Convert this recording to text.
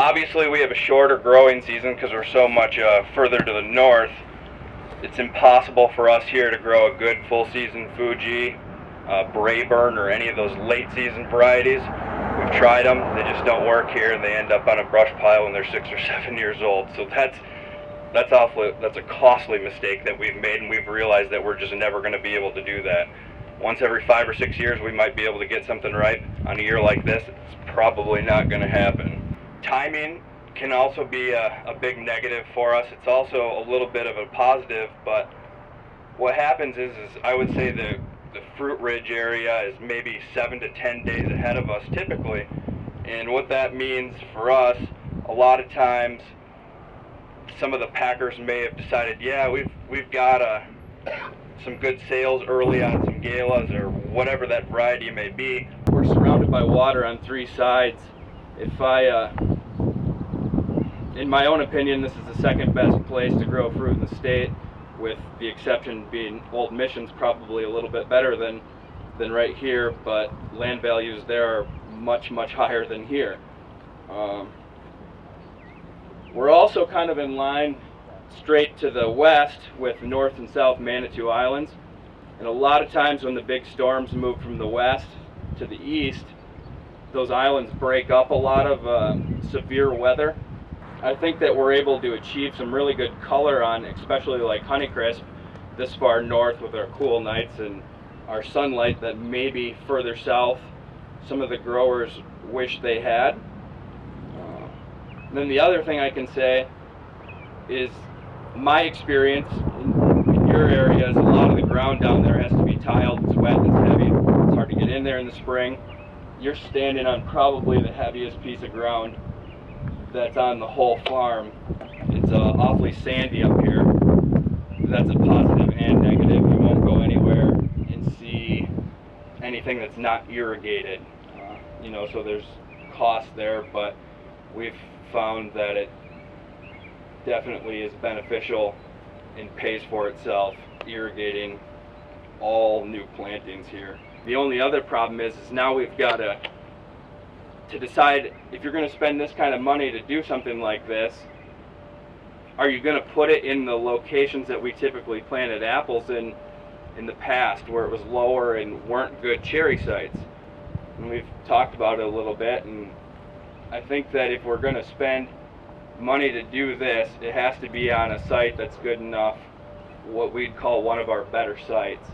Obviously we have a shorter growing season because we're so much further to the north. It's impossible for us here to grow a good full season Fuji, Brayburn, or any of those late season varieties. We've tried them, they just don't work here, and they end up on a brush pile when they're 6 or 7 years old. So that's a costly mistake that we've made, and we've realized that we're just never going to be able to do that. Once every 5 or 6 years we might be able to get something ripe. On a year like this, it's probably not going to happen. Timing can also be a big negative for us. It's also a little bit of a positive, but what happens is I would say the fruit ridge area is maybe 7 to 10 days ahead of us typically, and what that means for us, a lot of times some of the packers may have decided, yeah, we've got some good sales early on some galas or whatever that variety may be. We're surrounded by water on 3 sides. If in my own opinion, this is the second best place to grow fruit in the state, with the exception being Old Mission's probably a little bit better than right here, but land values there are much higher than here. We're also kind of in line straight to the west with North and South Manitou Islands, and a lot of times when the big storms move from the west to the east, those islands break up a lot of severe weather. I think that we're able to achieve some really good color on, especially like Honeycrisp, this far north with our cool nights and our sunlight that maybe further south some of the growers wish they had. Then the other thing I can say is my experience in your area is a lot of the ground down there has to be tiled, it's wet, it's heavy, it's hard to get in there in the spring. You're standing on probably the heaviest piece of ground that's on the whole farm. It's awfully sandy up here. That's a positive and negative. You won't go anywhere and see anything that's not irrigated. You know, so there's cost there, but we've found that it definitely is beneficial and pays for itself irrigating all new plantings here. The only other problem is now we've got to decide if you're going to spend this kind of money to do something like this, are you going to put it in the locations that we typically planted apples in the past, where it was lower and weren't good cherry sites? And we've talked about it a little bit, and I think that if we're going to spend money to do this, it has to be on a site that's good enough, what we'd call one of our better sites.